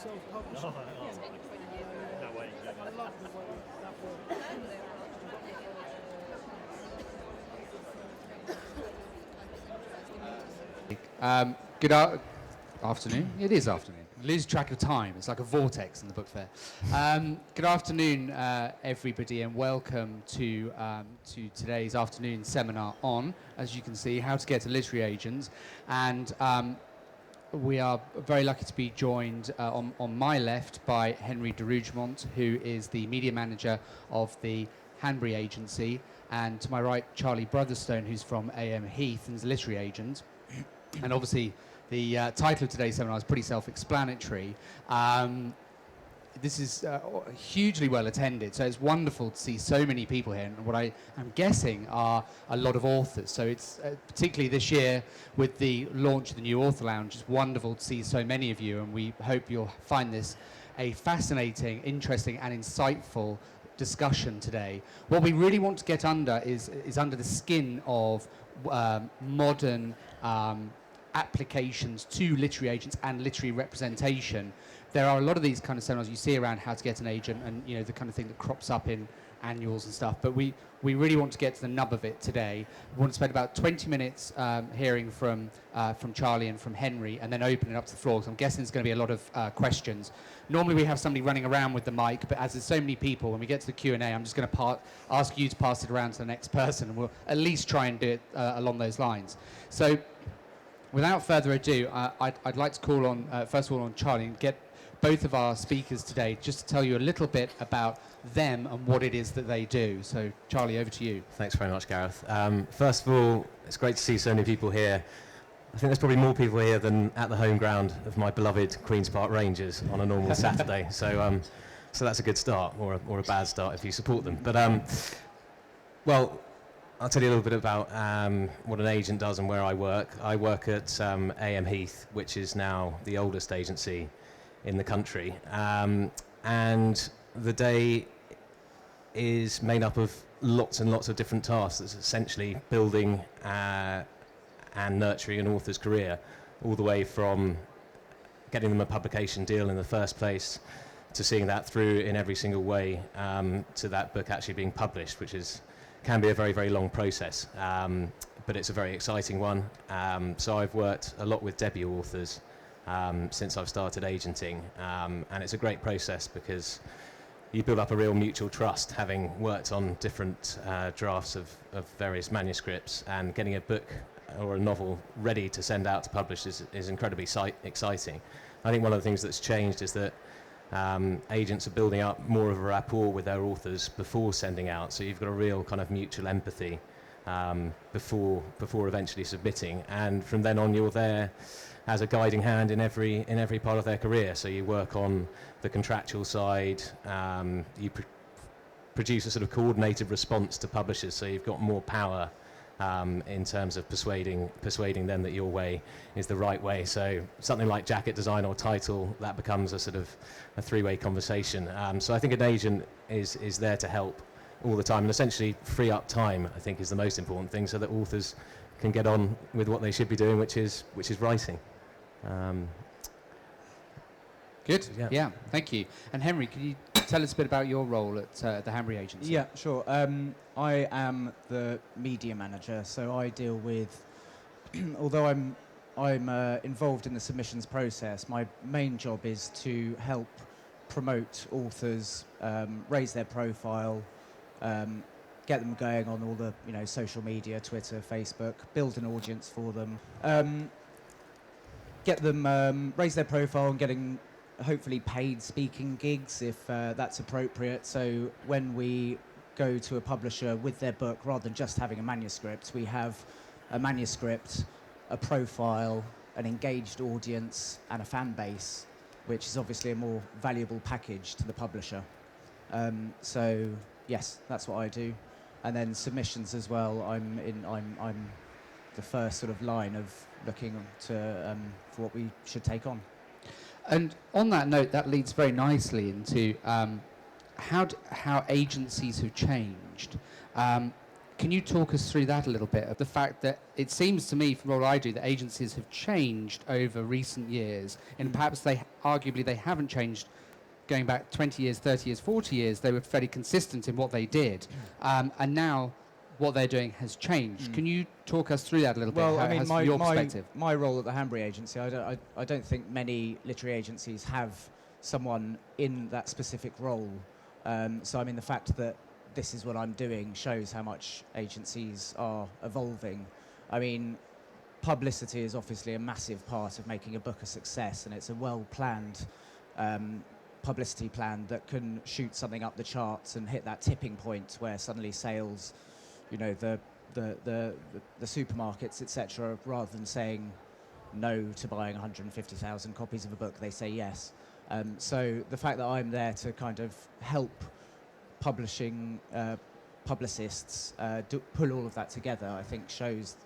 self-publishing. No way. I love the way that works. Good afternoon. It is afternoon. I lose track of time. It's like a vortex in the book fair. Good afternoon, everybody, and welcome to today's afternoon seminar on, as you can see, how to get a literary agent. And we are very lucky to be joined on my left by Henry de Rougemont, who is the media manager of the Hanbury Agency, and to my right, Charlie Brotherstone, who's from Heath and is a literary agent. And obviously, the title of today's seminar is pretty self-explanatory. This is hugely well attended, so it's wonderful to see so many people here, and what I am guessing are a lot of authors. So it's particularly this year with the launch of the new Author Lounge, it's wonderful to see so many of you, and we hope you'll find this a fascinating, interesting and insightful discussion today. What we really want to get under is under the skin of modern applications to literary agents and literary representation. There are a lot of these kind of seminars you see around how to get an agent, and you know, the kind of thing that crops up in annuals and stuff, but we really want to get to the nub of it today. We want to spend about 20 minutes hearing from Charlie and from Henry, and then open it up to the floor. So I'm guessing there's going to be a lot of questions. Normally we have somebody running around with the mic, but as there's so many people, when we get to the Q&A, I'm just going to ask you to pass it around to the next person, and we'll at least try and do it along those lines. So without further ado, I'd like to call on, first of all, on Charlie, and get both of our speakers today just to tell you a little bit about them and what it is that they do. So, Charlie, over to you. Thanks very much, Gareth. First of all, it's great to see so many people here. I think there's probably more people here than at the home ground of my beloved Queen's Park Rangers on a normal Saturday. So that's a good start, or a bad start if you support them. But, well, I'll tell you a little bit about what an agent does and where I work. I work at Heath, which is now the oldest agency in the country. And the day is made up of lots and lots of different tasks. It's essentially building and nurturing an author's career, all the way from getting them a publication deal in the first place, to seeing that through in every single way, to that book actually being published, which can be a very, very long process, but it's a very exciting one. So I've worked a lot with debut authors since I've started agenting, and it's a great process because you build up a real mutual trust, having worked on different drafts of various manuscripts, and getting a book or a novel ready to send out to publish is incredibly exciting. I think one of the things that's changed is that agents are building up more of a rapport with their authors before sending out, so you've got a real kind of mutual empathy before eventually submitting, and from then on you're there as a guiding hand in every part of their career. So you work on the contractual side, you produce a sort of coordinated response to publishers, so you've got more power in terms of persuading them that your way is the right way. So something like jacket design or title, that becomes a sort of a three-way conversation. So I think an agent is there to help all the time, and essentially free up time, I think, is the most important thing, so that authors can get on with what they should be doing, which is writing. Good. Yeah, thank you. And Henry, could you tell us a bit about your role at the Hanbury Agency? Yeah, sure. I am the media manager, so I deal with, although I'm involved in the submissions process, my main job is to help promote authors, raise their profile, get them going on all the social media, Twitter, Facebook, build an audience for them, get them raise their profile and getting hopefully paid speaking gigs if that's appropriate. So when we go to a publisher with their book, rather than just having a manuscript, we have a manuscript, a profile, an engaged audience and a fan base, which is obviously a more valuable package to the publisher. So yes, that's what I do. And then submissions as well, I'm the first sort of line of looking to for what we should take on. And on that note, that leads very nicely into how agencies have changed. Can you talk us through that a little bit? Of the fact that it seems to me, from what I do, that agencies have changed over recent years, and perhaps arguably they haven't changed going back 20 years, 30 years, 40 years. They were fairly consistent in what they did, and now what they're doing has changed. Can you talk us through that a little bit? Well, How I mean, has your perspective? my role at the Hanbury Agency, I don't think many literary agencies have someone in that specific role. So I mean, the fact that this is what I'm doing shows how much agencies are evolving. I mean, publicity is obviously a massive part of making a book a success, and it's a well-planned publicity plan that can shoot something up the charts and hit that tipping point where suddenly sales, you know, the supermarkets, etc., rather than saying no to buying 150,000 copies of a book, they say yes. So the fact that I'm there to kind of help publishing publicists pull all of that together, I think shows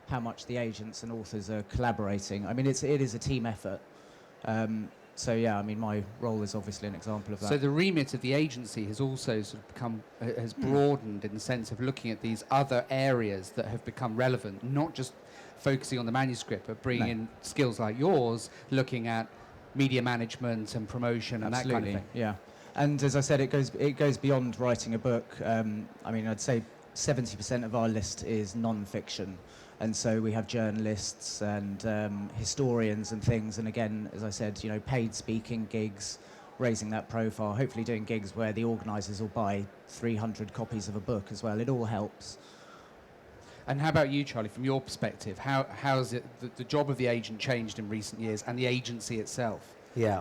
how much the agents and authors are collaborating. I mean, it is a team effort. So yeah, I mean, my role is obviously an example of that. So the remit of the agency has also sort of has broadened in the sense of looking at these other areas that have become relevant, not just focusing on the manuscript, but bringing in skills like yours, looking at media management and promotion and that kind of thing. Yeah. And as I said, it goes beyond writing a book. I mean, I'd say 70% of our list is non-fiction. And so we have journalists and historians and things. And again, as I said, you know, paid speaking gigs, raising that profile, hopefully doing gigs where the organisers will buy 300 copies of a book as well. It all helps. And how about you, Charlie, from your perspective? How has the job of the agent changed in recent years, and the agency itself? Yeah,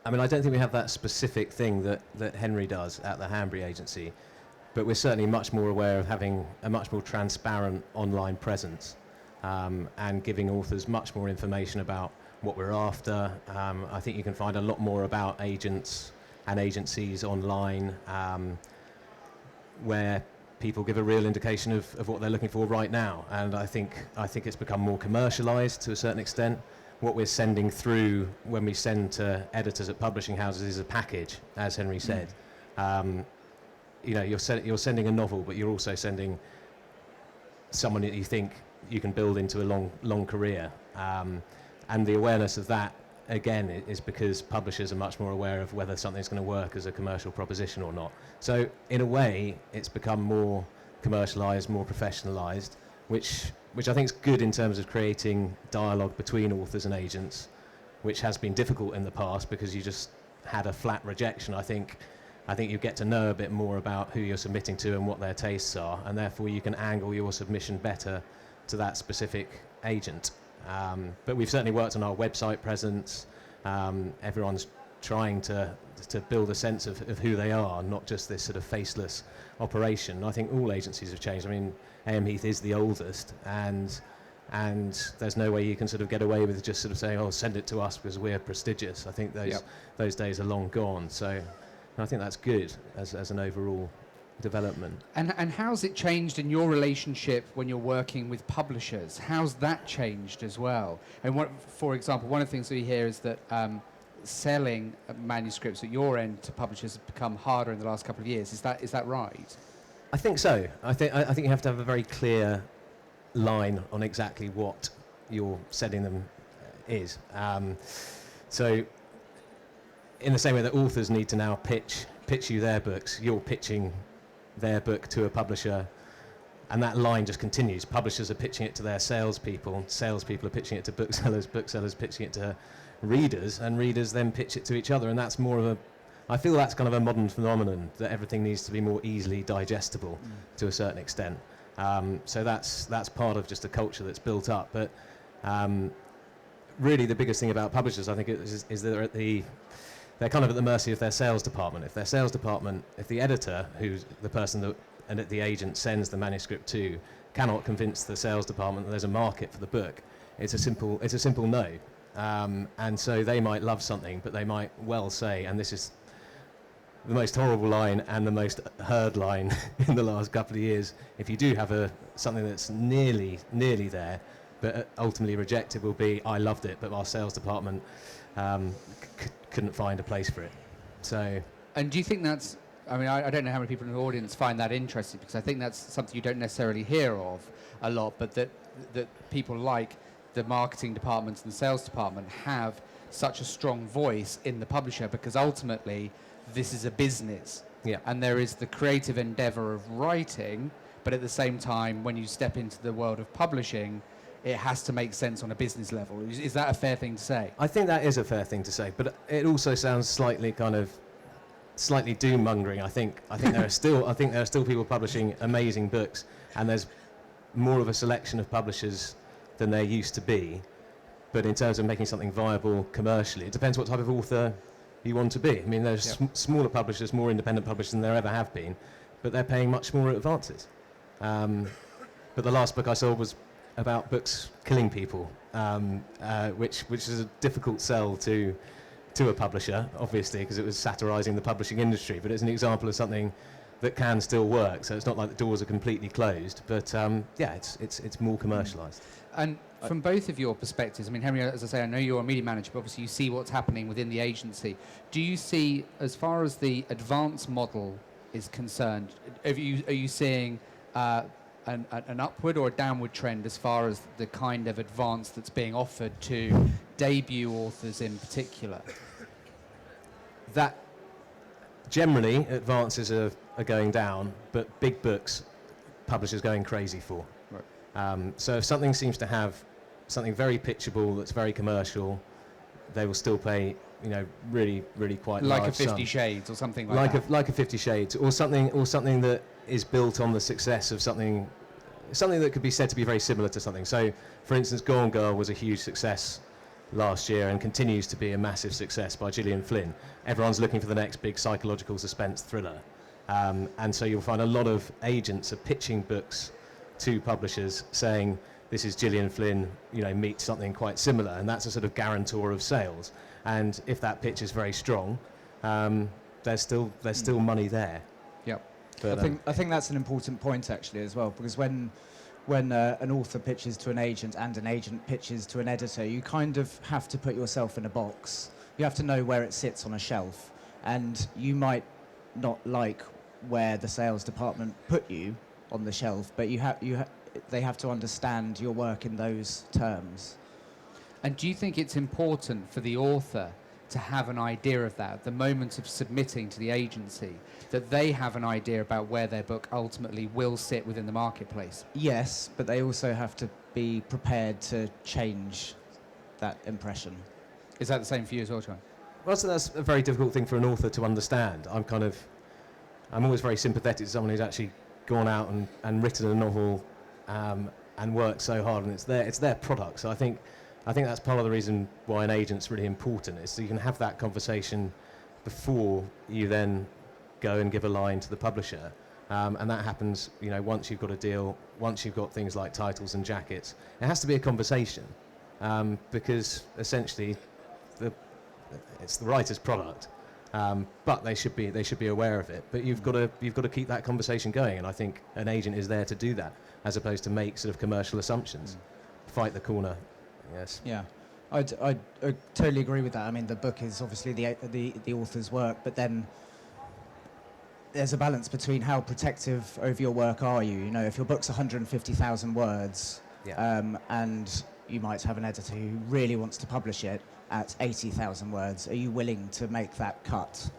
I mean, I don't think we have that specific thing that Henry does at the Hanbury Agency, but we're certainly much more aware of having a much more transparent online presence and giving authors much more information about what we're after. I think you can find a lot more about agents and agencies online where people give a real indication of what they're looking for right now. And I think it's become more commercialised to a certain extent. What we're sending through when we send to editors at publishing houses is a package, as Henry said. You know, you're sending a novel, but you're also sending someone that you think you can build into a long career. And the awareness of that, again, is because publishers are much more aware of whether something's going to work as a commercial proposition or not. So in a way, it's become more commercialised, more professionalised, which I think is good in terms of creating dialogue between authors and agents, which has been difficult in the past because you just had a flat rejection. I think you get to know a bit more about who you're submitting to and what their tastes are, and therefore you can angle your submission better to that specific agent. But we've certainly worked on our website presence. Everyone's trying to build a sense of who they are, not just this sort of faceless operation. I think all agencies have changed. I mean, Heath is the oldest, and there's no way you can sort of get away with just sort of saying, oh, send it to us because we're prestigious. I think those days are long gone. So I think that's good as an overall development. And how's it changed in your relationship when you're working with publishers? How's that changed as well? And for example, one of the things we hear is that selling manuscripts at your end to publishers has become harder in the last couple of years. Is that right? I think so. I think you have to have a very clear line on exactly what you're sending them is. So in the same way that authors need to now pitch you their books, you're pitching their book to a publisher, and that line just continues. Publishers are pitching it to their salespeople are pitching it to booksellers pitching it to readers, and readers then pitch it to each other, and that's more of I feel that's kind of a modern phenomenon, that everything needs to be more easily digestible to a certain extent. So that's part of just a culture that's built up. But really the biggest thing about publishers, I think, is they're kind of at the mercy of their sales department. If the editor, who's the person that the agent sends the manuscript to, cannot convince the sales department that there's a market for the book, it's a simple no. And so they might love something, but they might well say, and this is the most horrible line and the most heard line in the last couple of years, if you do have something that's nearly there, but ultimately rejected, will be, I loved it, but our sales department couldn't find a place for it. So. And do you think that's I mean, I don't know how many people in the audience find that interesting, because I think that's something you don't necessarily hear of a lot, but that people like the marketing departments and the sales department have such a strong voice in the publisher, because ultimately this is a business. Yeah. And there is the creative endeavor of writing, but at the same time, when you step into the world of publishing, it has to make sense on a business level. Is that a fair thing to say? I think that is a fair thing to say, but it also sounds slightly doom-mongering. I think there are still people publishing amazing books, and there's more of a selection of publishers than there used to be. But in terms of making something viable commercially, it depends what type of author you want to be. I mean, there's smaller publishers, more independent publishers than there ever have been, but they're paying much more advances. But the last book I sold was about books killing people, which is a difficult sell to a publisher, obviously, because it was satirising the publishing industry. But it's an example of something that can still work. So it's not like the doors are completely closed, but it's more commercialised. And from both of your perspectives, I mean, Henry, as I say, I know you're a media manager, but obviously you see what's happening within the agency. Do you see, as far as the advance model is concerned, are you seeing an upward or a downward trend as far as the kind of advance that's being offered to debut authors in particular? That generally advances are going down, but big books publishers going crazy for. Right. So if something seems to have something very pitchable that's very commercial, they will still pay, really, really quite like large a 50 sum. Shades or something like that. Like a 50 Shades, or something that is built on the success of something that could be said to be very similar to something. So, for instance, Gone Girl was a huge success last year and continues to be a massive success by Gillian Flynn. Everyone's looking for the next big psychological suspense thriller. And so you'll find a lot of agents are pitching books to publishers saying, this is Gillian Flynn, meets something quite similar, and that's a sort of guarantor of sales. And if that pitch is very strong, there's still money there. Yep. But, I think that's an important point actually as well, because when an author pitches to an agent and an agent pitches to an editor, you kind of have to put yourself in a box. You have to know where it sits on a shelf, and you might not like where the sales department put you on the shelf, but they have to understand your work in those terms. And do you think it's important for the author to have an idea of that at the moment of submitting to the agency, that they have an idea about where their book ultimately will sit within the marketplace? Yes, but they also have to be prepared to change that impression. Is that the same for you as well, Charlie? Well, so that's a very difficult thing for an author to understand. I'm always very sympathetic to someone who's actually gone out and written a novel and worked so hard, and it's their product. So I think that's part of the reason why an agent's really important, is so you can have that conversation before you then go and give a line to the publisher. And that happens, once you've got a deal, once you've got things like titles and jackets. It has to be a conversation, because essentially it's the writer's product. But they should be aware of it. But you've got to keep that conversation going, and I think an agent is there to do that, as opposed to make sort of commercial assumptions. Fight the corner. Yes. Yeah, I totally agree with that. I mean, the book is obviously the author's work, but then there's a balance between how protective over your work are you. If your book's 150,000 words, and you might have an editor who really wants to publish it at 80,000 words, are you willing to make that cut?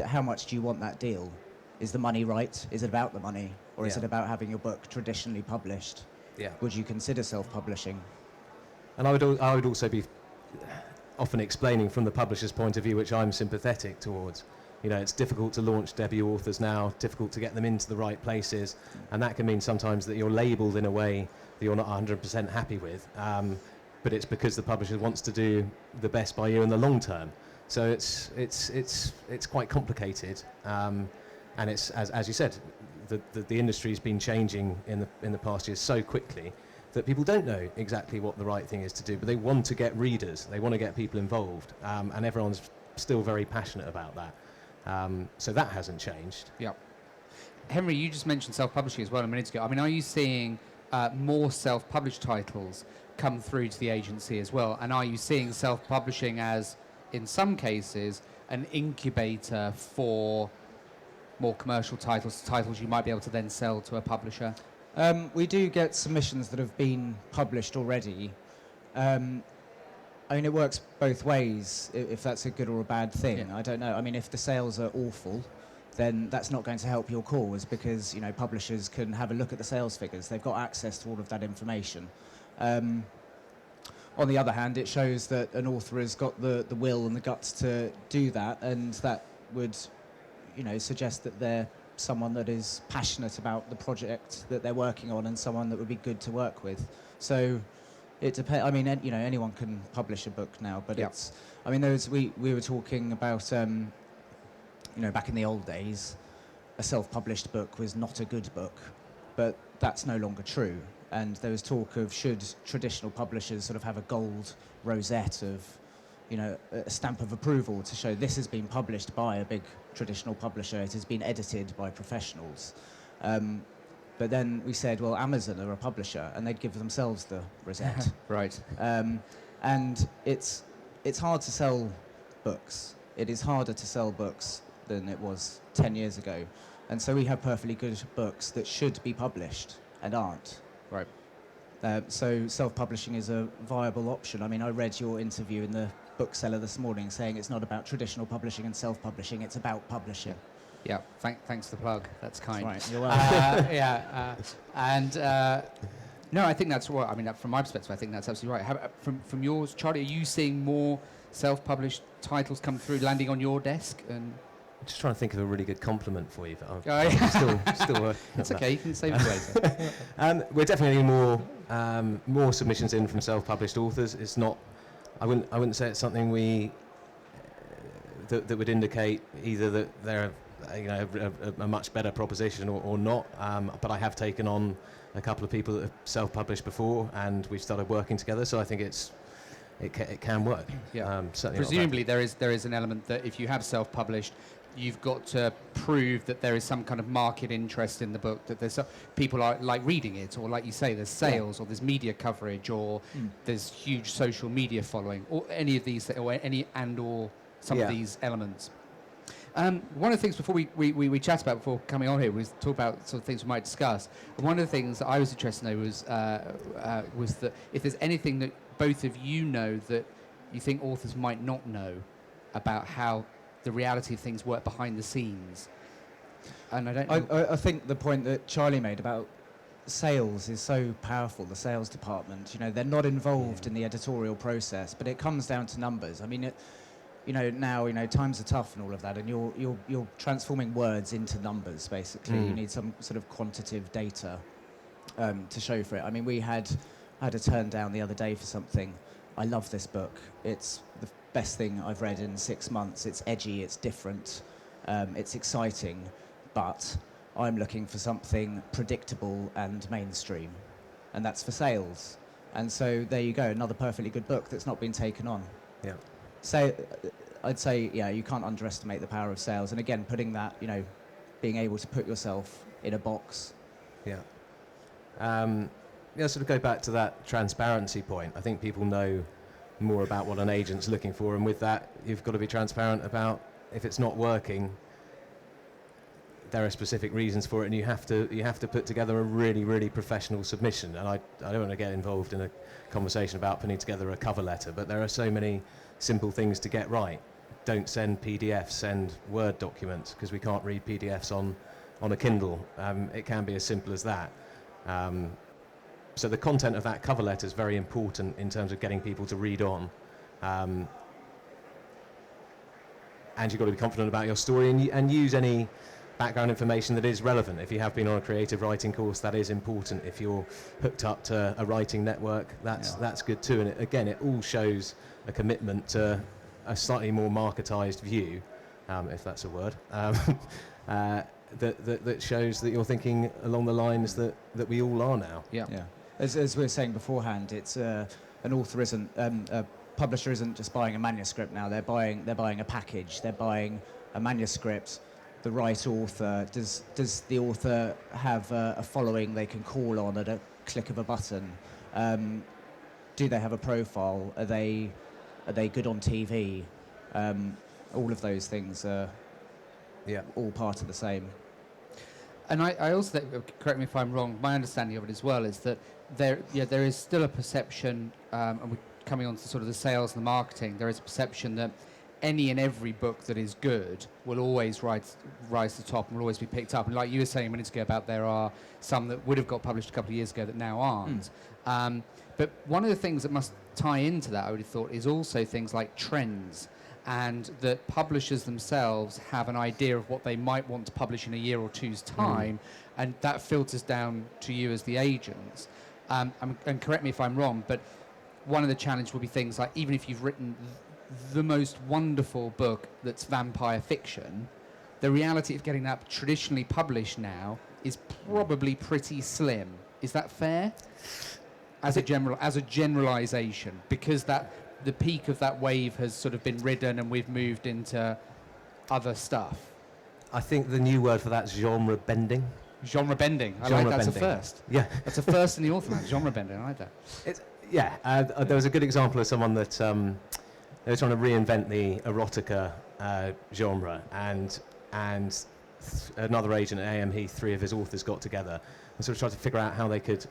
How much do you want that deal? Is the money right? Is it about the money, or is it about having your book traditionally published? Yeah. Would you consider self-publishing? And I would also be often explaining from the publisher's point of view, which I'm sympathetic towards. It's difficult to launch debut authors now, difficult to get them into the right places, and that can mean sometimes that you're labelled in a way that you're not 100% happy with, but it's because the publisher wants to do the best by you in the long term. So it's quite complicated, and it's as you said, the industry's been changing in the past years so quickly that people don't know exactly what the right thing is to do, but they want to get readers, they want to get people involved, and everyone's still very passionate about that. So that hasn't changed. Yeah. Henry, you just mentioned self-publishing as well a minute ago. I mean, are you seeing more self-published titles come through to the agency as well? And are you seeing self-publishing as, in some cases, an incubator for more commercial titles, titles you might be able to then sell to a publisher? We do get submissions that have been published already. I mean, it works both ways, if that's a good or a bad thing. Yeah. I don't know. I mean, if the sales are awful, then that's not going to help your cause, because, you know, publishers can have a look at the sales figures. They've got access to all of that information. On the other hand, it shows that an author has got the will and the guts to do that, and that would, you know, suggest that they're someone that is passionate about the project that they're working on and someone that would be good to work with. So it depends. I mean, you know, anyone can publish a book now, but Yep. it's. I mean, we were talking about, you know, back in the old days, a self-published book was not a good book, but that's no longer true. And there was talk of, should traditional publishers sort of have a gold rosette of, you know, a stamp of approval to show this has been published by a big traditional publisher, it has been edited by professionals. But then we said, well, Amazon are a publisher, and they'd give themselves the rosette. Right. And it's hard to sell books. It is harder to sell books than it was 10 years ago. And so we have perfectly good books that should be published and aren't. Right. So self-publishing is a viable option. I mean, I read your interview in the bookseller this morning saying it's not about traditional publishing and self-publishing, it's about publishing. Yeah. Thanks for the plug. That's kind. Right, you're welcome. No, I think that's what. I mean, from my perspective, I think that's absolutely right. From yours, Charlie, are you seeing more self-published titles come through, landing on your desk? And I'm just trying to think of a really good compliment for you, but Oh, yeah. I'm still working. it's on okay. You can save it later. that. We're definitely more submissions in from self-published authors. It's not. I wouldn't say it's something we that would indicate either that they're a much better proposition or not. But I have taken on a couple of people that have self-published before, and we've started working together. So I think it can work. Yeah. Certainly. Presumably, there is an element that if you have self-published, you've got to prove that there is some kind of market interest in the book, that there's people are like reading it, or like you say, there's sales, or there's media coverage, or there's huge social media following, or any of these, or some of these elements. One of the things before we chat about before coming on here was talk about sort of things we might discuss. And one of the things that I was interested to know was that if there's anything that both of you know that you think authors might not know about how the reality of things work behind the scenes. And I don't know. I think the point that Charlie made about sales is so powerful, the sales department. You know, they're not involved in the editorial process, but it comes down to numbers. I mean, now, times are tough and all of that, and you're transforming words into numbers, basically. You need some sort of quantitative data to show for it. I mean, I had a turn down the other day for something. I love this book. It's the best thing I've read in 6 months. It's edgy, it's different, it's exciting, but I'm looking for something predictable and mainstream, and that's for sales. And so there you go, another perfectly good book that's not been taken on. Yeah. So I'd say, you can't underestimate the power of sales. And again, putting that, being able to put yourself in a box. Yeah. Sort of go back to that transparency point. I think people know more about what an agent's looking for, and with that, you've got to be transparent about if it's not working. There are specific reasons for it, and you have to put together a really, really professional submission. And I don't want to get involved in a conversation about putting together a cover letter, but there are so many simple things to get right. Don't send PDFs, send Word documents, because we can't read PDFs on a Kindle. It can be as simple as that. So the content of that cover letter is very important in terms of getting people to read on. And you've got to be confident about your story, and use any background information that is relevant. If you have been on a creative writing course, that is important. If you're hooked up to a writing network, that's good too. And it all shows a commitment to a slightly more marketized view, if that's a word, that shows that you're thinking along the lines that we all are now. Yeah. As we were saying beforehand, it's an author isn't a publisher isn't just buying a manuscript now. They're buying a package. They're buying a manuscript. The right author. Does the author have a following they can call on at a click of a button? Do they have a profile? Are they good on TV? All of those things are Yeah. all part of the same. And I also think, correct me if I'm wrong, my understanding of it as well is that there is still a perception, and we're coming on to sort of the sales and the marketing, there is a perception that any and every book that is good will always rise to the top and will always be picked up. And like you were saying a minute ago about there are some that would have got published a couple of years ago that now aren't. But one of the things that must tie into that, I would have thought, is also things like trends, and that publishers themselves have an idea of what they might want to publish in a year or two's time, and that filters down to you as the agents. And correct me if I'm wrong, but one of the challenges will be things like, even if you've written the most wonderful book that's vampire fiction, the reality of getting that traditionally published now is probably pretty slim. Is that fair? As a generalization, because the peak of that wave has sort of been ridden and we've moved into other stuff. I think the new word for that is genre bending. Genre bending. I Genre like that's bending. a first. Yeah. That's a first in the AuthorLounge. Genre bending. I like that. There was a good example of someone that they were trying to reinvent the erotica genre, and another agent at AM Heath, 3 of his authors got together and sort of tried to figure out how they could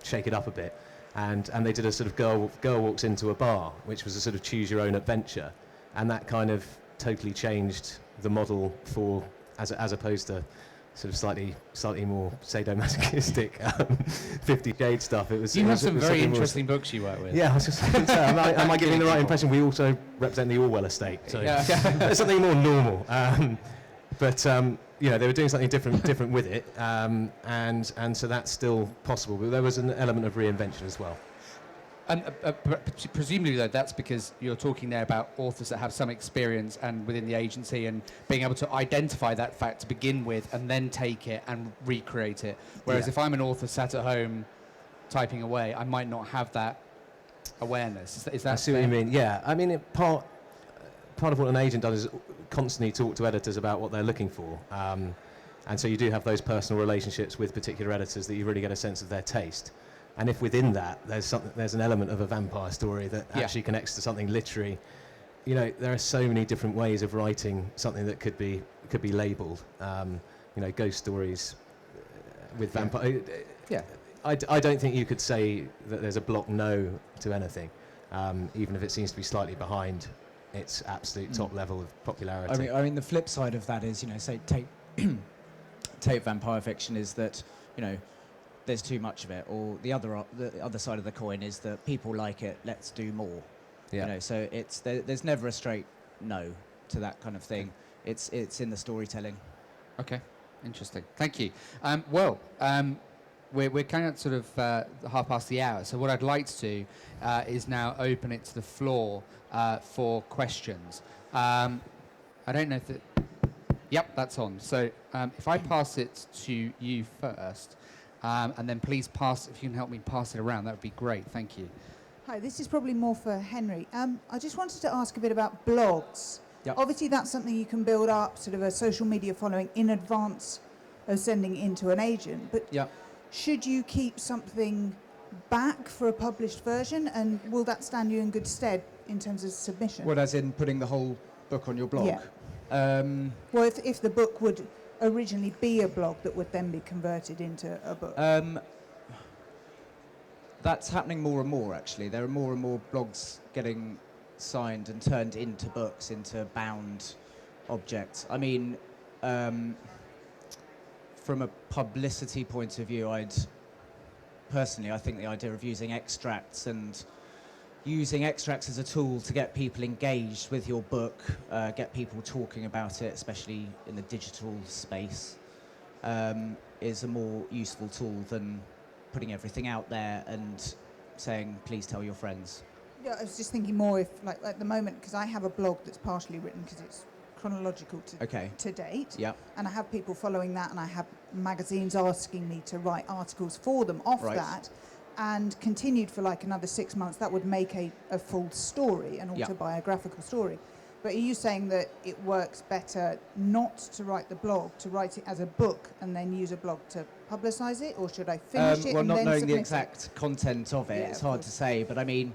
shake it up a bit. And they did a sort of girl walks into a bar, which was a sort of choose your own adventure, and that kind of totally changed the model for as opposed to sort of slightly more sadomasochistic 50 Shades stuff. It was. You it have was, some it was very something more interesting books you work with. Yeah, I was just going to say, am I giving the right impression? We also represent the Orwell estate, so it's something more normal. They were doing something different with it, and so that's still possible. But there was an element of reinvention as well. And presumably, though, that's because you're talking there about authors that have some experience and within the agency and being able to identify that fact to begin with and then take it and recreate it. Whereas if I'm an author sat at home typing away, I might not have that awareness. Is that I see what you mean. Yeah, I mean, part of what an agent does is constantly talk to editors about what they're looking for. And so you do have those personal relationships with particular editors that you really get a sense of their taste. And if within that there's an element of a vampire story that actually connects to something literary, there are so many different ways of writing something that could be labelled. Ghost stories with vampire. I don't think you could say that there's a block no to anything, even if it seems to be slightly behind its absolute top level of popularity. I mean, the flip side of that is, say, take vampire fiction is that, there's too much of it, or the other side of the coin is that people like it, let's do more. Yeah. So there's never a straight no to that kind of thing. It's in the storytelling. Okay, interesting. Thank you. We're kind of sort of 1:30 hour. So what I'd like to do is now open it to the floor for questions. I don't know if it... Yep, that's on. So if I pass it to you first, and then please pass, if you can help me pass it around, that would be great. Thank you. Hi, this is probably more for Henry. I just wanted to ask a bit about blogs. Yep. Obviously, that's something you can build up, sort of a social media following in advance of sending it into an agent. But should you keep something back for a published version, and will that stand you in good stead in terms of submission? What, as in putting the whole book on your blog? Yeah. Well, if the book would originally be a blog that would then be converted into a book. That's happening more and more, actually. There are more and more blogs getting signed and turned into books, into bound objects. I mean, from a publicity point of view, I think the idea of using extracts as a tool to get people engaged with your book, get people talking about it, especially in the digital space, is a more useful tool than putting everything out there and saying, please tell your friends. Yeah, I was just thinking more if, like at the moment, because I have a blog that's partially written because it's chronological to date. Yeah. And I have people following that, and I have magazines asking me to write articles for them off that. And continued for like another 6 months, that would make a full story, an autobiographical story. But are you saying that it works better not to write the blog, to write it as a book and then use a blog to publicise it, or should I finish it well, and not then knowing the submit exact content of it, it's hard to say. But I mean,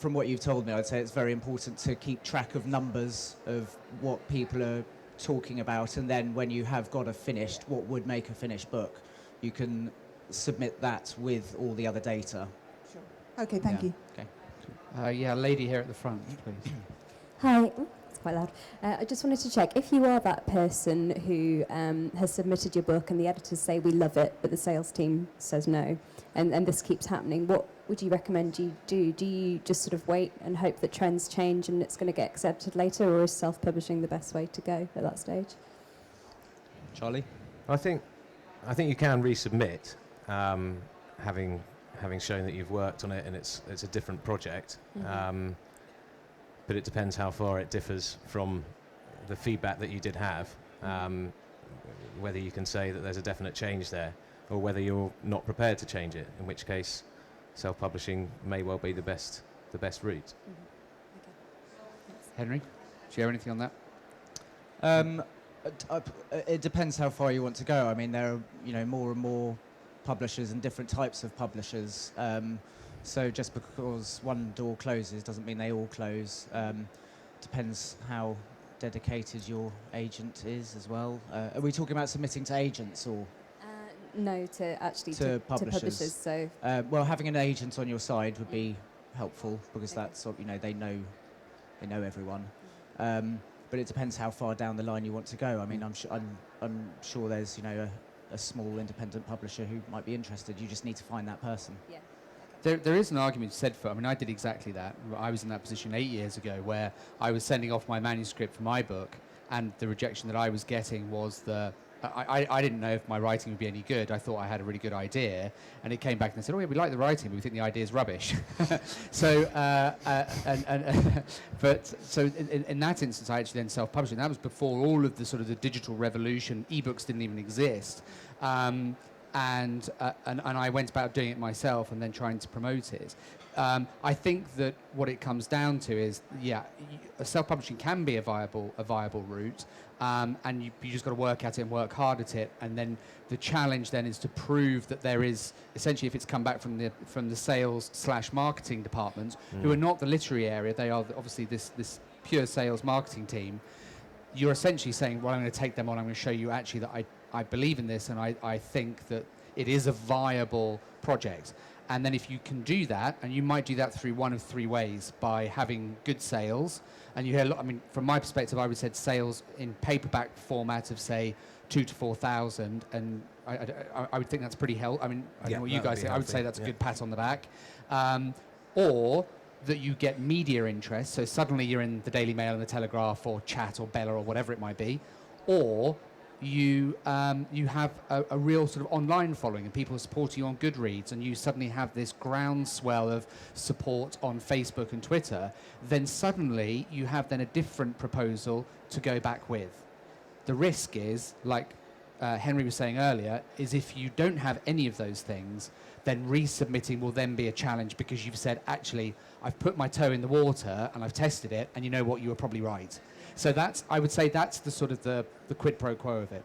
from what you've told me, I'd say it's very important to keep track of numbers of what people are talking about, and then when you have got a finished, what would make a finished book, you can submit that with all the other data. Sure. Okay, thank you. Okay. Yeah, lady here at the front, please. Hi. It's quite loud. I just wanted to check, if you are that person who has submitted your book and the editors say we love it, but the sales team says no, and this keeps happening, what would you recommend you do? Do you just sort of wait and hope that trends change and it's going to get accepted later, or is self-publishing the best way to go at that stage? Charlie? I think you can resubmit, having shown that you've worked on it and it's a different project. Mm-hmm. But it depends how far it differs from the feedback that you did have, whether you can say that there's a definite change there, or whether you're not prepared to change it, in which case self-publishing may well be the best route. Mm-hmm. Okay. Henry, do you have anything on that? It depends how far you want to go. I mean, there are more and more publishers and different types of publishers. So just because one door closes doesn't mean they all close. Depends how dedicated your agent is as well. Are we talking about submitting to agents or? No, to publishers. So well, having an agent on your side would be helpful, because that's they know everyone. But it depends how far down the line you want to go. I mean, I'm sure there's a small independent publisher who might be interested. You just need to find that person. yeah. There is an argument said for, I mean, I did exactly that. I was in that position 8 years ago where I was sending off my manuscript for my book, and the rejection that I was getting was I didn't know if my writing would be any good. I thought I had a really good idea, and it came back and they said, oh yeah, we like the writing, but we think the idea is rubbish. So, in that instance, I actually then self-published. That was before all of the sort of the digital revolution. Ebooks didn't even exist. And I went about doing it myself and then trying to promote it. I think that what it comes down to is, self-publishing can be a viable route, and you just got to work at it and work hard at it. And then the challenge then is to prove that there is, essentially, if it's come back from the sales/marketing department, who are not the literary area, they are obviously this pure sales marketing team. You're essentially saying, well, I'm going to take them on. I'm going to show you actually that I believe in this, and I think that it is a viable project. And then if you can do that, and you might do that through one of three ways: by having good sales, and you hear, I mean, from my perspective, I would say sales in paperback format of say 2,000 to 4,000, and I would think that's pretty healthy. I mean, I don't know what you guys say. I would say that's a good pat on the back. Or that you get media interest, so suddenly you're in the Daily Mail and the Telegraph or Chat or Bella or whatever it might be, or you have a real sort of online following and people supporting you on Goodreads, and you suddenly have this groundswell of support on Facebook and Twitter, then suddenly you have then a different proposal to go back with. The risk is, like Henry was saying earlier, is if you don't have any of those things, then resubmitting will then be a challenge, because you've said, actually, I've put my toe in the water and I've tested it, and you know what, you were probably right. So I would say that's the sort of the quid pro quo of it.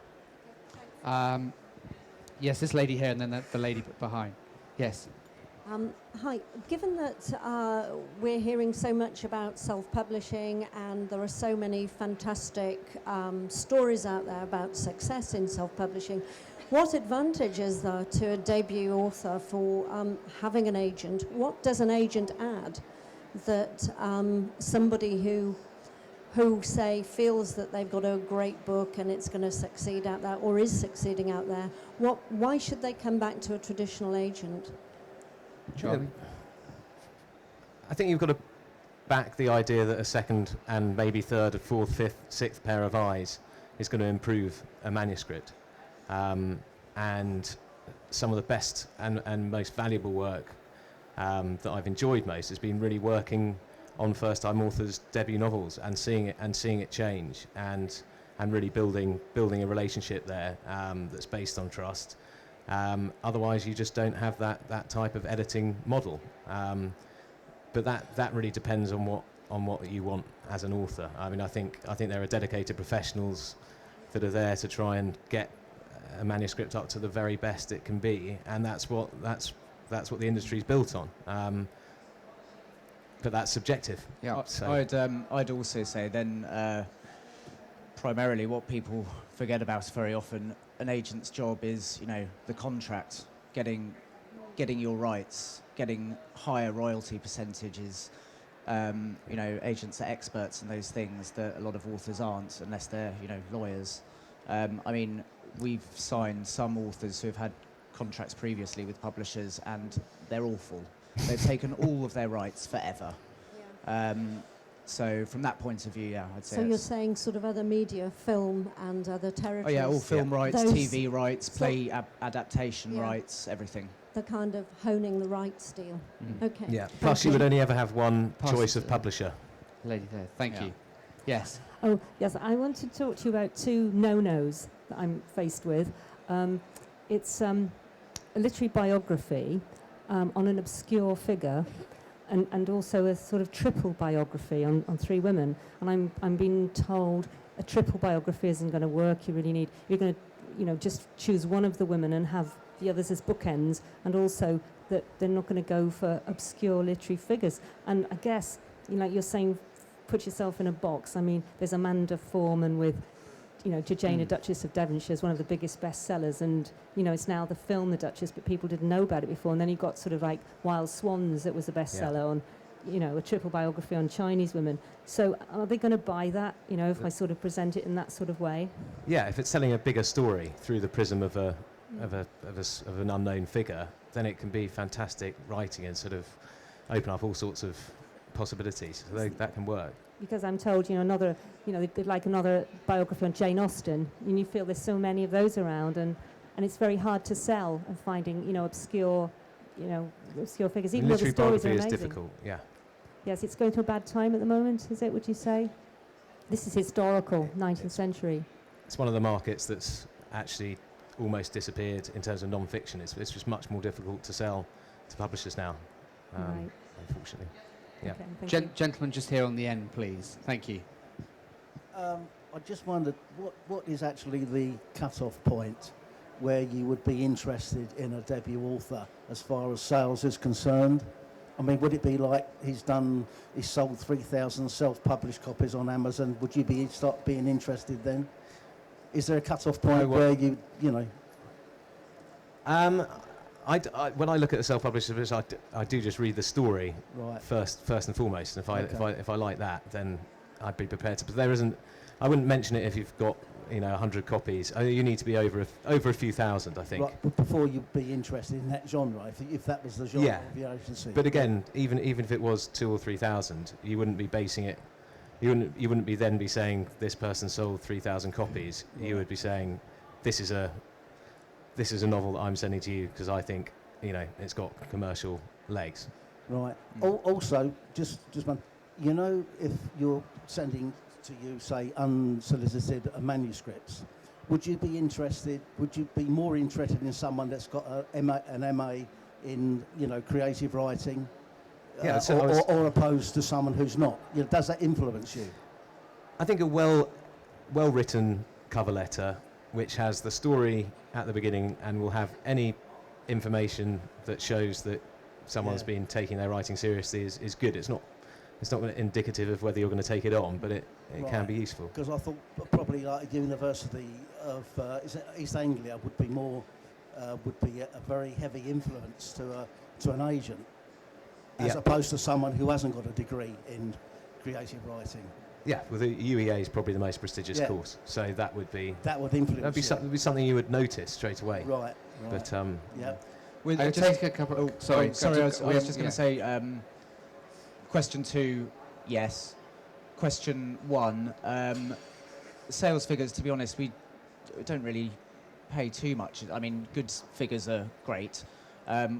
Yes, this lady here, and then the lady behind. Yes. Hi. Given that we're hearing so much about self-publishing, and there are so many fantastic stories out there about success in self-publishing, what advantage is there to a debut author for having an agent? What does an agent add that somebody who say feels that they've got a great book and it's going to succeed out there, or is succeeding out there, why should they come back to a traditional agent? Charlie? I think you've got to back the idea that a second and maybe third, or fourth, fifth, sixth pair of eyes is going to improve a manuscript. And some of the best and most valuable work that I've enjoyed most has been really working on first-time authors' debut novels and seeing it change, and really building a relationship there that's based on trust. Otherwise, you just don't have that type of editing model. But that really depends on what you want as an author. I mean, I think there are dedicated professionals that are there to try and get a manuscript up to the very best it can be, and that's what the industry's built on. but that's subjective. Yeah. So I'd also say then primarily what people forget about very often, an agent's job is, the contract, getting your rights, getting higher royalty percentages. Agents are experts in those things that a lot of authors aren't unless they're, lawyers. We've signed some authors who have had contracts previously with publishers and they're awful. They've taken all of their rights forever. Yeah. So from that point of view, I'd say. So you're saying sort of other media, film and other territories? Oh yeah, all film rights, Those TV rights, play adaptation rights, everything. The kind of honing the rights deal. Okay. yeah. Plus, you would only ever have one Pass choice it of publisher. Lady there, thank you. Yes. Oh, yes, I want to talk to you about two no-nos that I'm faced with. It's a literary biography on an obscure figure and also a sort of triple biography on three women. And I'm being told a triple biography isn't going to work. You're going to, just choose one of the women and have the others as bookends, and also that they're not going to go for obscure literary figures. And I guess, like you're saying, put yourself in a box. I mean, there's Amanda Foreman with, Georgiana, Duchess of Devonshire is one of the biggest bestsellers, and, it's now the film The Duchess, but people didn't know about it before. And then you've got sort of like Wild Swans that was a bestseller on, a triple biography on Chinese women. So are they going to buy that, if I sort of present it in that sort of way? Yeah, if it's telling a bigger story through the prism of an unknown figure, then it can be fantastic writing and sort of open up all sorts of possibilities. So that can work. Because I'm told, another, they'd like another biography on Jane Austen, and you feel there's so many of those around, and it's very hard to sell and finding, obscure figures, even though the Literary stories are biography is amazing. difficult, yeah. Yes, it's going through a bad time at the moment, is it, would you say? This is historical, 19th century. It's one of the markets that's actually almost disappeared in terms of non-fiction. It's just much more difficult to sell to publishers now, Right. unfortunately. Yeah. Okay, thank you. Gentleman just here on the end, please. Thank you. I just wondered, what is actually the cut-off point where you would be interested in a debut author as far as sales is concerned? I mean, would it be like he's sold 3,000 self-published copies on Amazon? Would you start being interested then? Is there a cut-off point where when I look at the self-published business, I do just read the story first and foremost. And if I like that, then I'd be prepared to. But I wouldn't mention it if you've got 100 copies. You need to be over a few thousand, I think. Right, but before you'd be interested in that genre, if that was the genre of the agency. But again, even if it was 2,000 or 3,000, you wouldn't be basing it. You wouldn't be saying this person sold 3,000 copies. Right. You would be saying this is a novel that I'm sending to you because I think it's got commercial legs. Right. Also, just one. If you're sending to you, say, unsolicited manuscripts, would you be more interested in someone that's got an MA in creative writing, or opposed to someone who's not? Does that influence you? I think a well-written cover letter which has the story at the beginning and will have any information that shows that someone's been taking their writing seriously is good. It's not indicative of whether you're going to take it on, but it can be useful. Because I thought probably like a University of East Anglia would be a very heavy influence to an agent, as opposed to someone who hasn't got a degree in creative writing. Yeah, well, the UEA is probably the most prestigious course, so that would influence. That'd be something you would notice straight away. Right. But I'll take a couple. Sorry. I was just going to say. Question 2, yes. Question 1, sales figures. To be honest, we don't really pay too much. I mean, good figures are great.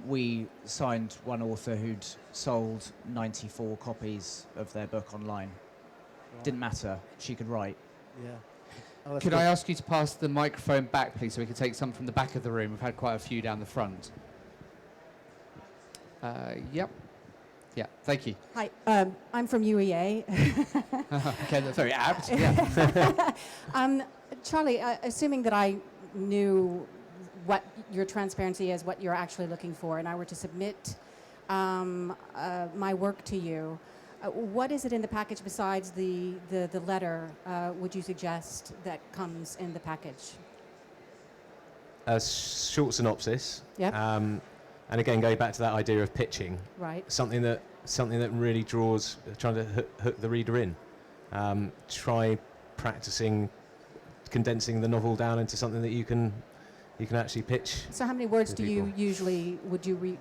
We signed one author who'd sold 94 copies of their book online. Right. Didn't matter. She could write. Yeah. Could I ask you to pass the microphone back, please, so we can take some from the back of the room? We've had quite a few down the front. Yep. Yeah, thank you. Hi, I'm from UEA. Okay, that's very apt. Yeah. Charlie, assuming that I knew what your transparency is, what you're actually looking for, and I were to submit my work to you, what is it in the package besides the letter would you suggest that comes in the package? A short synopsis. Yep. And again, going back to that idea of pitching. Right. Something that really draws, trying to hook the reader in. Try practicing condensing the novel down into something that you can actually pitch. So how many words to do you people.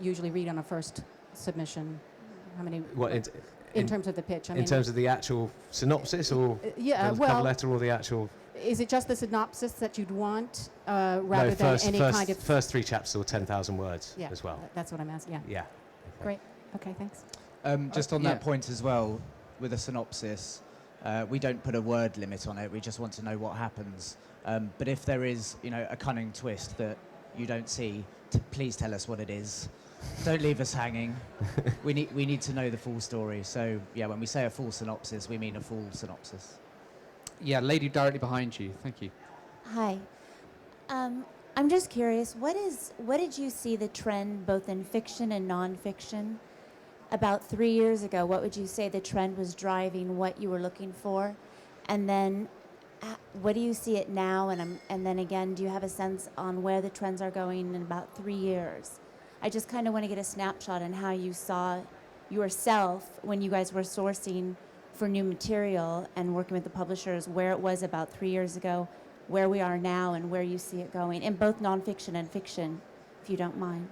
usually read on a first submission? How many? What, in terms of the pitch, I mean. In terms of the actual synopsis, or yeah, the well, cover letter, or the actual. Is it just the synopsis that you'd want, rather than any kind of? First 3 chapters or 10,000 words Yeah, as well. that's what I'm asking. Yeah. Yeah. Great. Okay. Thanks. Just on yeah. that point as well, with a synopsis, we don't put a word limit on it. We just want to know what happens. But if there is, a cunning twist that you don't see, please tell us what it is. Don't leave us hanging. We need to know the full story. So yeah, when we say a full synopsis, we mean a full synopsis. Yeah, lady directly behind you. Thank you. Hi. I'm just curious, what did you see the trend both in fiction and nonfiction? About 3 years ago, what would you say the trend was driving what you were looking for? And then what do you see it now? And then again, do you have a sense on where the trends are going in about 3 years? I just kind of want to get a snapshot on how you saw yourself when you guys were sourcing for new material and working with the publishers, where it was about 3 years ago, where we are now, and where you see it going, in both nonfiction and fiction, if you don't mind.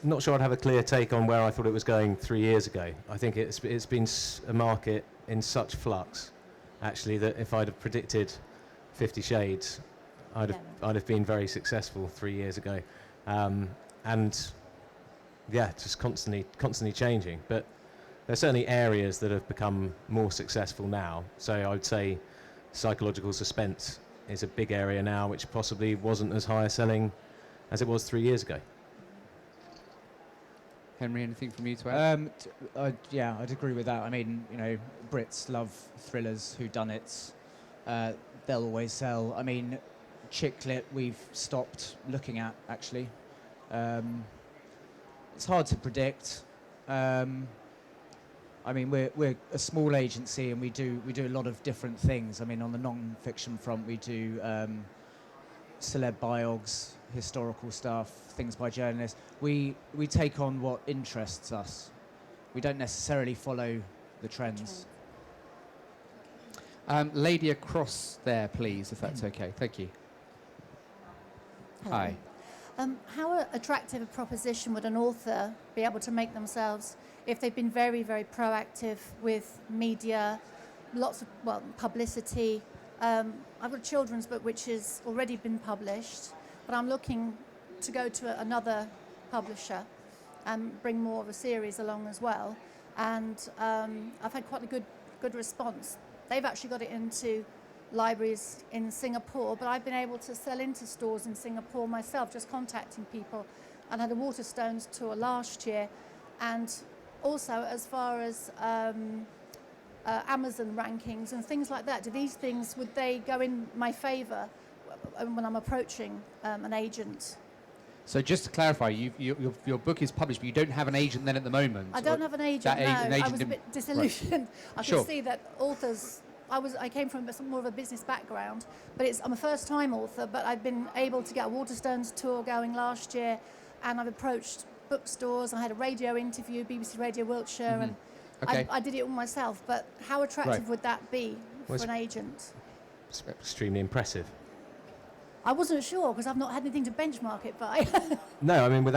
Not sure I'd have a clear take on where I thought it was going 3 years ago. I think it's been a market in such flux, actually, that if I'd have predicted 50 Shades, I'd have been very successful 3 years ago. And yeah, just constantly changing. But there's certainly areas that have become more successful now. So I would say psychological suspense is a big area now, which possibly wasn't as high selling as it was 3 years ago. Henry, anything from you to add? Yeah, I'd agree with that. I mean, Brits love thrillers, whodunits. They'll always sell. I mean, chick lit we've stopped looking at, actually. It's hard to predict. I mean, we're a small agency and we do a lot of different things. I mean, on the non-fiction front, we do celeb biogs, historical stuff, things by journalists. We take on what interests us. We don't necessarily follow the trends. Lady across there, please, if that's okay. Thank you. Hello. Hi. How attractive a proposition would an author be able to make themselves if they've been very, very proactive with media, lots of, publicity? I've got a children's book which has already been published, but I'm looking to go to another publisher and bring more of a series along as well. And I've had quite a good response. They've actually got it into libraries in Singapore, but I've been able to sell into stores in Singapore myself, just contacting people. And I had a Waterstones tour last year. And also, as far as Amazon rankings and things like that, do these things, would they go in my favour when I'm approaching an agent? So just to clarify, your book is published, but you don't have an agent then at the moment? I don't have an agent, no. I was a bit disillusioned. Right. I could see that authors... I came from more of a business background, but I'm a first-time author, but I've been able to get a Waterstones tour going last year, and I've approached bookstores. I had a radio interview, BBC Radio Wiltshire, and I did it all myself. But how attractive would that be for an agent? It's extremely impressive. I wasn't sure, because I've not had anything to benchmark it by. No, I mean,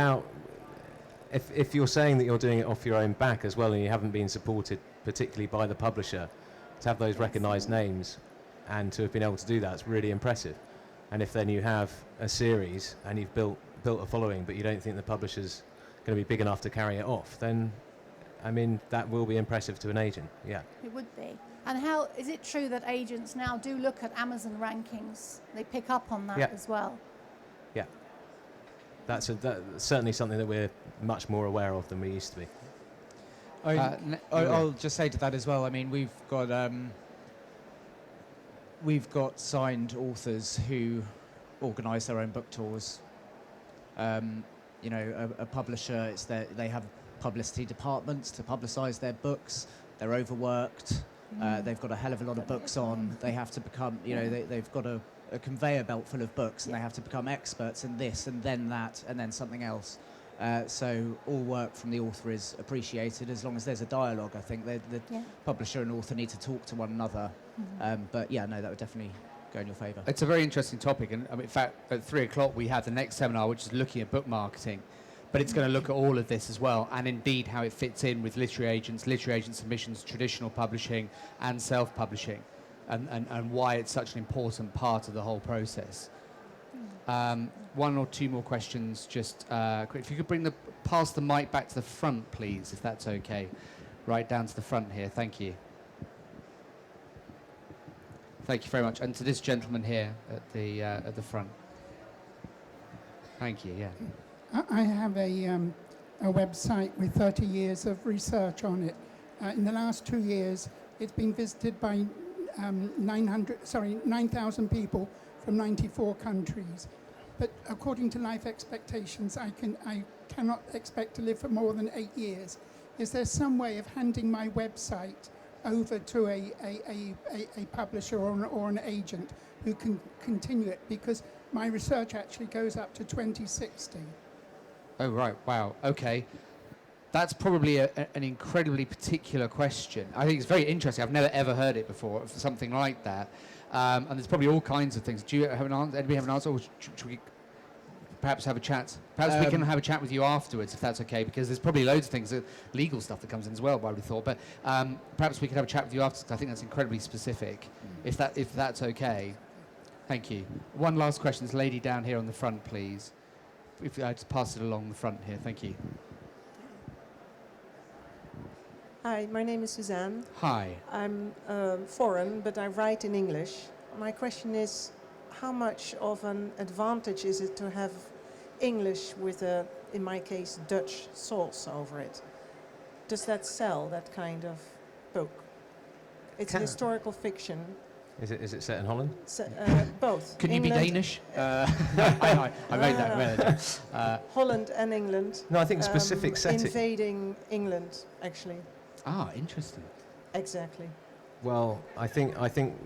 if you're saying that you're doing it off your own back as well, and you haven't been supported particularly by the publisher, to have those recognised names and to have been able to do that, it's really impressive. And if then you have a series and you've built a following, but you don't think the publisher's going to be big enough to carry it off, then, I mean, that will be impressive to an agent, yeah. It would be. And how is it true that agents now do look at Amazon rankings? They pick up on that as well? Yeah. That's certainly something that we're much more aware of than we used to be. I'll just say to that as well. I mean, we've got signed authors who organise their own book tours. you know, a publisher, they have publicity departments to publicise their books. They're overworked. They've got a hell of a lot of books on. They have to become, you know, they've got a conveyor belt full of books, and they have to become experts in this and then that and then something else. So all work from the author is appreciated as long as there's a dialogue. I think the publisher and author need to talk to one another. But yeah, no, that would definitely go in your favour. It's a very interesting topic, and in fact, at 3 o'clock we have the next seminar, which is looking at book marketing. But it's going to look at all of this as well, and indeed how it fits in with literary agent submissions, traditional publishing, and self-publishing, and why it's such an important part of the whole process. 1 or 2 more questions, just quick. If you could pass the mic back to the front, please, if that's okay. Right down to the front here. Thank you. Thank you very much. And to this gentleman here at the front. Thank you. Yeah. I have a website with 30 years of research on it. In the last 2 years, it's been visited by 9,000 people from 94 countries. But according to life expectations, I cannot expect to live for more than 8 years. Is there some way of handing my website over to a publisher or an agent who can continue it? Because my research actually goes up to 2060. Oh, right. Wow. Okay. That's probably an incredibly particular question. I think it's very interesting. I've never, ever heard it before, for something like that. And there's probably all kinds of things. Do you have an answer? Anybody have an answer? Or should we perhaps have a chat? Perhaps we can have a chat with you afterwards, if that's okay, because there's probably loads of things, legal stuff that comes in as well, I would have thought. But perhaps we could have a chat with you afterwards. I think that's incredibly specific, if that's okay. Thank you. One last question. This lady down here on the front, please. If I just pass it along the front here. Thank you. Hi, my name is Suzanne. Hi. I'm foreign, but I write in English. My question is, how much of an advantage is it to have English with a, in my case, Dutch sauce over it? Does that sell, that kind of book? It's historical fiction. Is it set in Holland? Both. Can England, you be Danish? I made that. Holland and England. No, I think specific setting. Invading England, actually. Ah, interesting. Exactly. Well, I think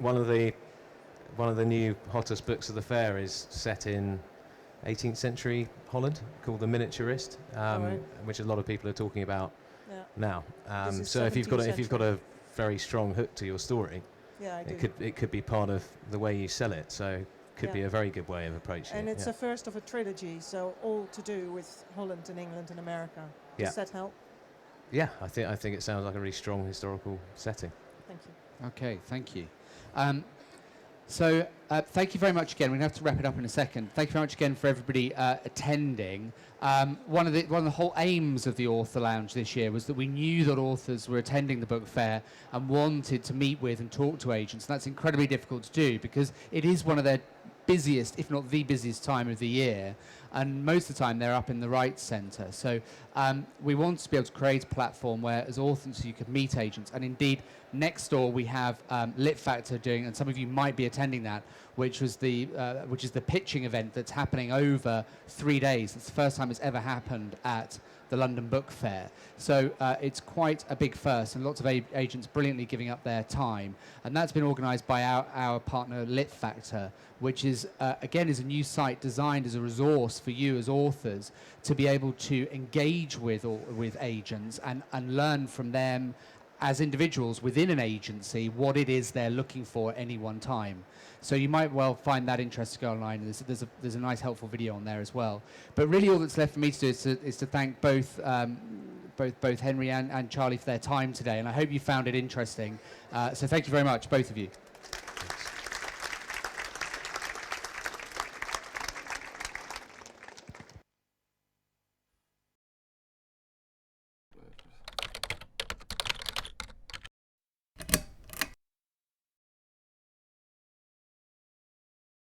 one of the new hottest books of the fair is set in 18th century Holland, called The Miniaturist, which a lot of people are talking about now. So if you've got a very strong hook to your story, it could be part of the way you sell it. So it could be a very good way of approaching it. And it's a first of a trilogy, so all to do with Holland and England and America. Does that help? Yeah, I think it sounds like a really strong historical setting. Thank you. Okay, thank you. So thank you very much again. We're going to have to wrap it up in a second. Thank you very much again for everybody attending. One of the whole aims of the Author Lounge this year was that we knew that authors were attending the book fair and wanted to meet with and talk to agents. And that's incredibly difficult to do because it is one of their busiest, if not the busiest time of the year. And most of the time they're up in the Rights Centre. So we wanted to be able to create a platform where as authors you could meet agents. And indeed, next door we have Lit Factor doing, and some of you might be attending that, which is the pitching event that's happening over 3 days. It's the first time it's ever happened at the London Book Fair. So it's quite a big first, and lots of agents brilliantly giving up their time. And that's been organised by our partner Lit Factor, which is, again, is a new site designed as a resource for you as authors to be able to engage with agents and learn from them as individuals within an agency what it is they're looking for at any one time. So you might well find that interest to go online. There's a nice helpful video on there as well. But really all that's left for me to do is to thank both Henry and Charlie for their time today, and I hope you found it interesting. So thank you very much, both of you.